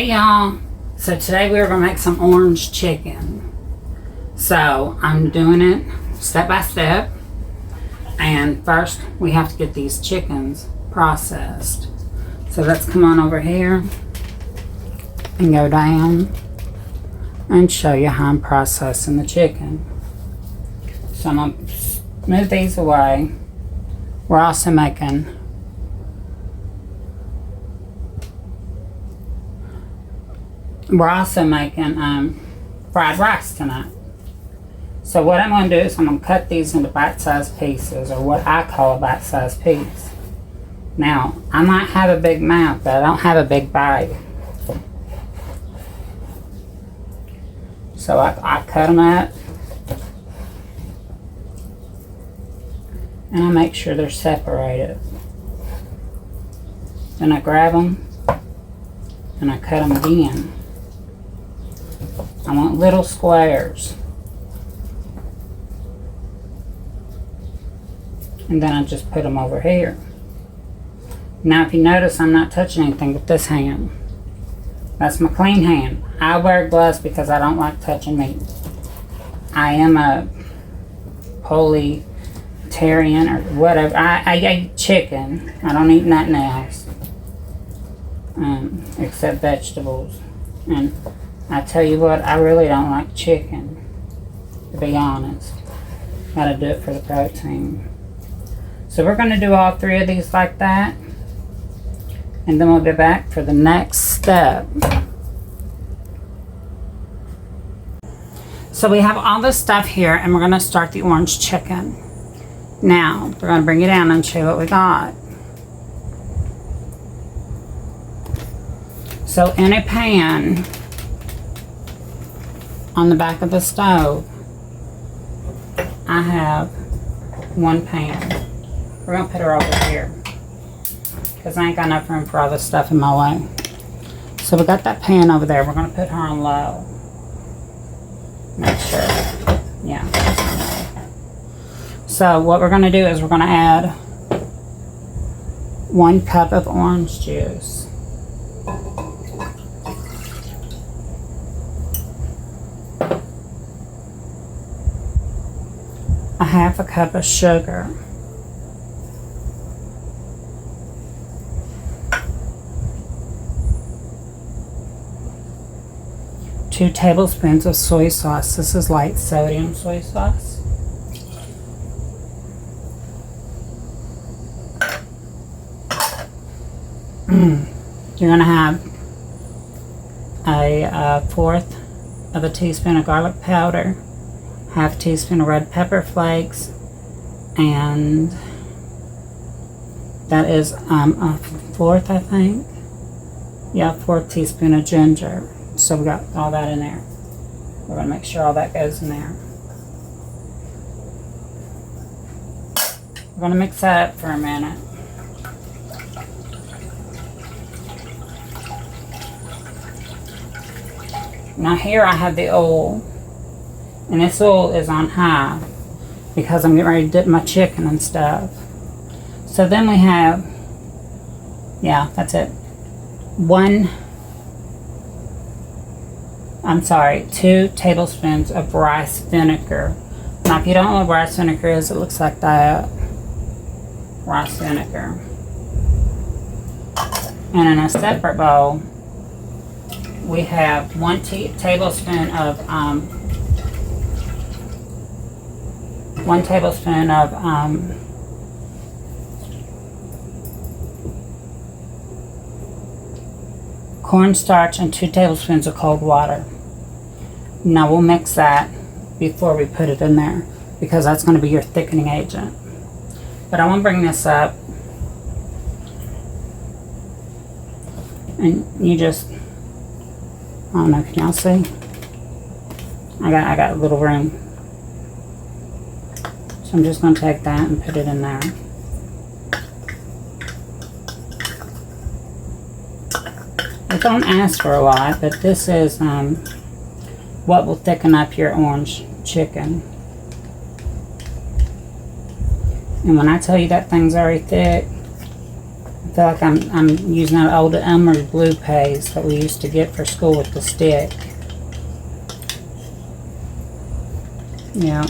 Hey y'all, so today we're gonna make some orange chicken. So I'm doing it step by step, and first we have to get these chickens processed. So let's come on over here and go down and show you how I'm processing the chicken. So I'm gonna move these away. We're also making fried rice tonight. So what I'm going to do is I'm going to cut these into bite-sized pieces, or what I call a bite-sized piece. Now, I might have a big mouth, but I don't have a big bite. So I cut them up, and I make sure they're separated. Then I grab them, and I cut them again. I want little squares. And then I just put them over here. Now if you notice, I'm not touching anything with this hand. That's my clean hand. I wear gloves because I don't like touching meat. I am a poultarian or whatever. I eat chicken. I don't eat nothing else. Except vegetables. And I tell you what, I really don't like chicken, to be honest. Gotta do it for the protein. So we're gonna do all three of these like that, and then we'll be back for the next step. So we have all this stuff here, and we're gonna start the orange chicken. Now, we're gonna bring it down and show you what we got. So in a pan on the back of the stove, I have one pan. We're gonna put her over here because I ain't got enough room for all this stuff in my way. So we got that pan over there. We're gonna put her on low. Make sure. Yeah. So what we're gonna do is we're gonna add 1 cup of orange juice. A 1/2 cup of sugar. Two tablespoons of soy sauce. This is light sodium soy sauce. You're going to have a 1/4 of a teaspoon of garlic powder, 1/2 teaspoon of red pepper flakes, and that is a 1/4, I think. Yeah, 1/4 teaspoon of ginger. So we got all that in there. We're going to make sure all that goes in there. We're going to mix that up for a minute. Now here I have the oil, and this oil is on high because I'm getting ready to dip my chicken and stuff. So then we have, yeah, that's it. 2 tablespoons of rice vinegar. Now if you don't know what rice vinegar is, it looks like that. Rice vinegar. And in a separate bowl, we have 1 tablespoon of cornstarch and 2 tablespoons of cold water. Now we'll mix that before we put it in there because that's going to be your thickening agent. But I want to bring this up, and you just, I don't know, can y'all see? I got a little room. So I'm just going to take that and put it in there. It don't ask for a lot, but this is what will thicken up your orange chicken. And when I tell you that thing's already thick, feel like I'm using that old Elmer's blue paste that we used to get for school with the stick. Yeah.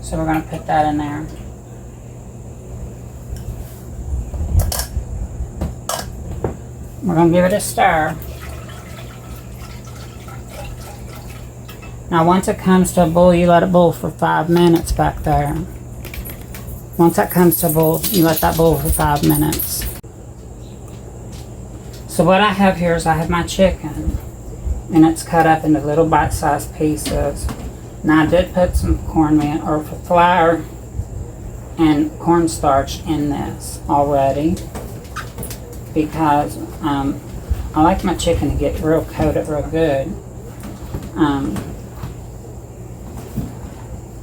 So we're going to put that in there. We're going to give it a stir. Now once it comes to a boil, you let it boil for 5 minutes back there. Once that comes to a boil, you let that boil for 5 minutes. So what I have here is I have my chicken, and it's cut up into little bite-sized pieces. Now I did put some cornmeal or flour and cornstarch in this already because I like my chicken to get real coated real good.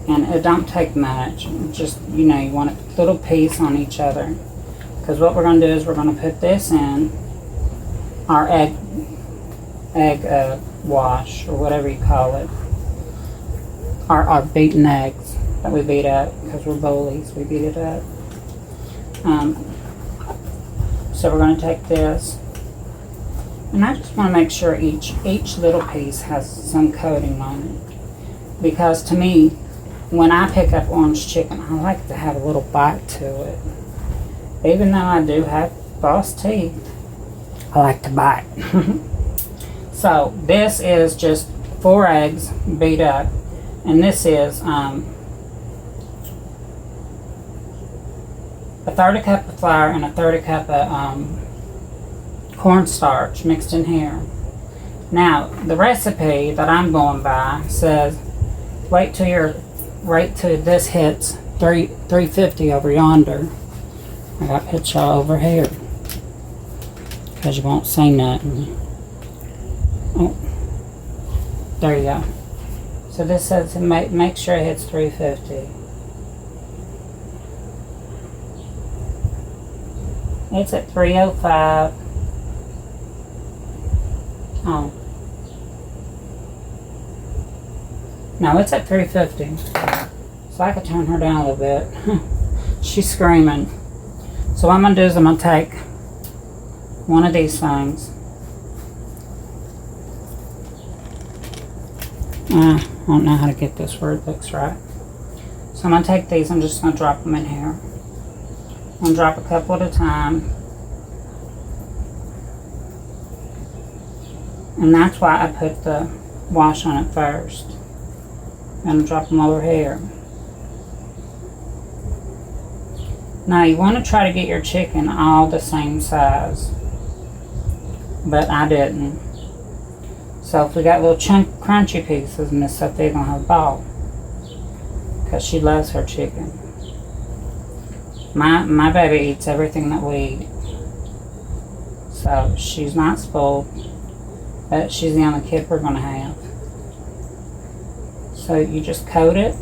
And it don't take much. Just, you know, you want a little piece on each other. Because what we're going to do is we're going to put this in our egg wash, or whatever you call it. Our beaten eggs that we beat up, because we're bullies, we beat it up. So we're going to take this, and I just want to make sure each little piece has some coating on it, because to me, when I pick up orange chicken, I like to have a little bite to it. Even though I do have false teeth, I like to bite. So this is just 4 eggs beat up, and this is a 1/3 cup of flour and a 1/3 cup of cornstarch mixed in here. Now the recipe that I'm going by says wait till this hits 350 over yonder. I got to put y'all over here because you won't see nothing. Oh, there you go. So this says to make sure it hits 350. It's at 305. Oh. No, it's at 350. So I could turn her down a little bit. She's screaming. So what I'm going to do is I'm going to take one of these things. I don't know how to get this where it looks right. So I'm going to take these. I'm just going to drop them in here. I'm going to drop a couple at a time. And that's why I put the wash on it first. I'm going to drop them over here. Now you want to try to get your chicken all the same size. But I didn't. So if we got little crunchy pieces, Miss Sophie's going to have a ball. Because she loves her chicken. My baby eats everything that we eat. So she's not spoiled. But she's the only kid we're going to have. So you just coat it.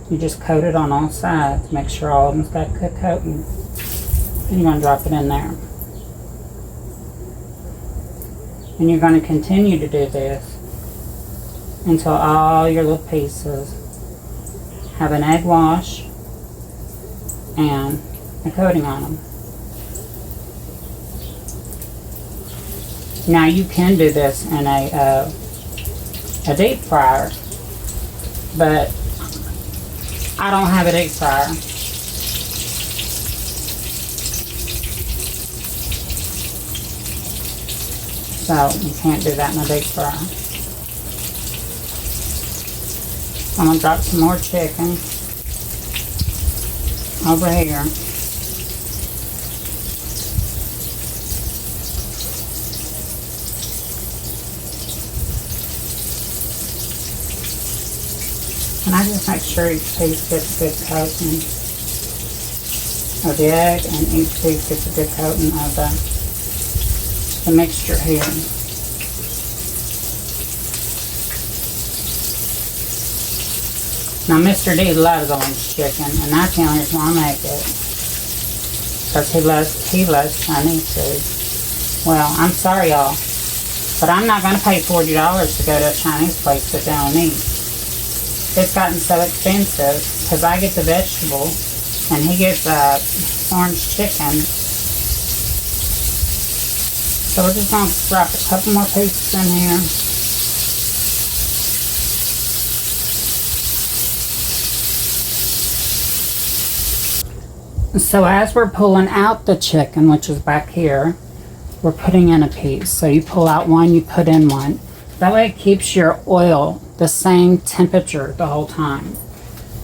You just coat it on all sides. Make sure all of them's got good coating. And you're going to drop it in there. And you're going to continue to do this until all your little pieces have an egg wash and a coating on them. Now you can do this in a deep fryer, but I don't have a deep fryer. So you can't do that in a deep fryer. I'm going to drop some more chicken over here. And I just make sure each piece gets a good coating of the egg, and each piece gets a good coating of the mixture here. Now Mr. D loves orange chicken, and that's the only reason I make it. Because he loves Chinese food. Well, I'm sorry y'all, but I'm not going to pay $40 to go to a Chinese place to sit down and eat. It's gotten so expensive because I get the vegetable and he gets orange chicken. So we're just going to drop a couple more pieces in here. So as we're pulling out the chicken, which is back here, we're putting in a piece. So you pull out one, you put in one. That way it keeps your oil the same temperature the whole time,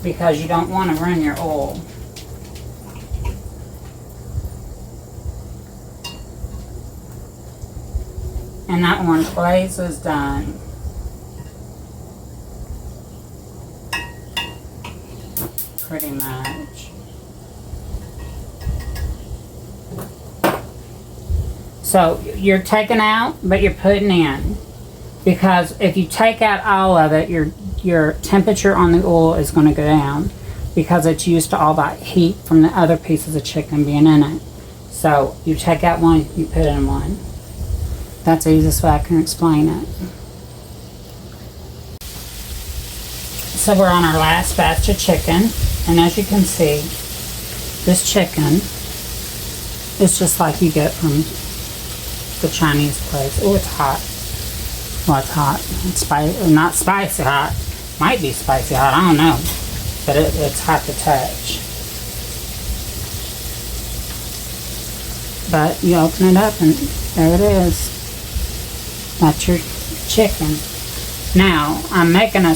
because you don't want to ruin your oil. And that orange glaze is done. Pretty much. So you're taking out, but you're putting in. Because if you take out all of it, your temperature on the oil is going to go down, because it's used to all that heat from the other pieces of chicken being in it. So you take out one, you put in one. That's the easiest way I can explain it. So we're on our last batch of chicken, and as you can see, this chicken is just like you get from the Chinese place. Oh, it's hot. Well, it's hot. It's not spicy hot. Might be spicy hot. I don't know. But it's hot to touch. But you open it up and there it is. That's your chicken. Now, I'm making a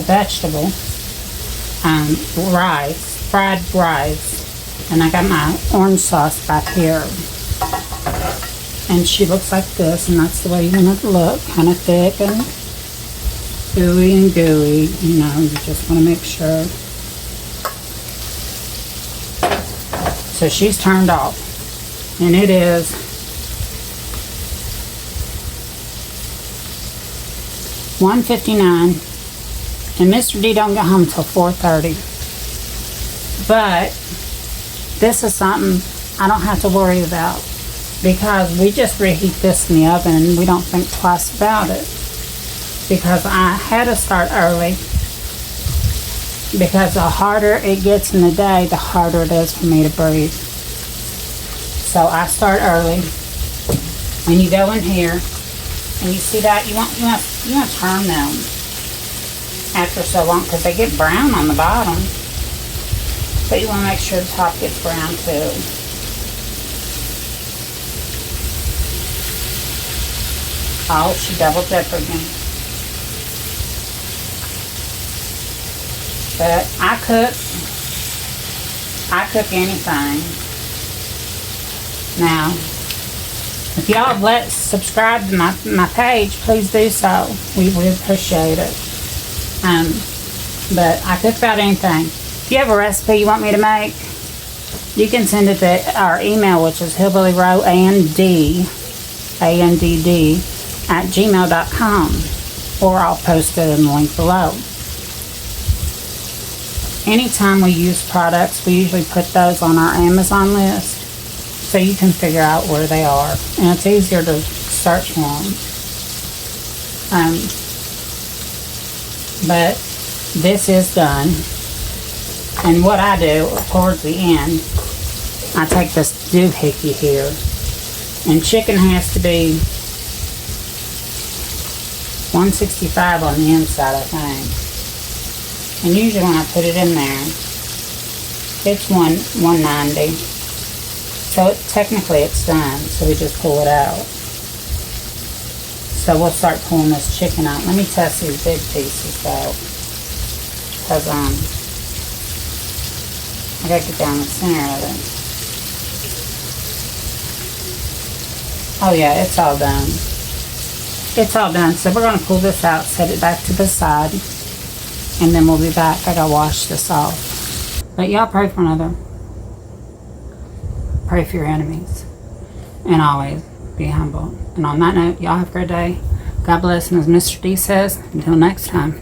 vegetable, rice, fried rice. And I got my orange sauce back here. And she looks like this, and that's the way you want it to look. Kind of thick and gooey and gooey. You know, you just want to make sure. So she's turned off. And it is $1:59, and Mr. D don't get home until 4:30. But this is something I don't have to worry about, because we just reheat this in the oven and we don't think twice about it. Because I had to start early, because the harder it gets in the day, the harder it is for me to breathe. So I start early, and you go in here, and you see that you want to turn them after so long, because they get brown on the bottom, but you want to make sure the top gets brown too. Oh, she double dippered me. But I cook anything. Now, if y'all have subscribe to my page, please do so. We appreciate it. But I cook about anything. If you have a recipe you want me to make, you can send it to our email, which is hillbillyrow@gmail.com, or I'll post it in the link below. Anytime we use products, we usually put those on our Amazon list, so you can figure out where they are, and it's easier to search for them. But this is done, and what I do towards the end, I take this doohickey here, and chicken has to be 165 on the inside, I think. And usually when I put it in there, it's 190. So technically it's done, so we just pull it out. So we'll start pulling this chicken out. Let me test these big pieces though, because I gotta get down the center of it. Oh yeah, it's all done. It's all done. So we're gonna pull this out, set it back to the side, and then we'll be back. I gotta wash this off. But y'all pray for another. Pray for your enemies. And always be humble. And on that note, y'all have a great day. God bless. And as Mr. D says, until next time.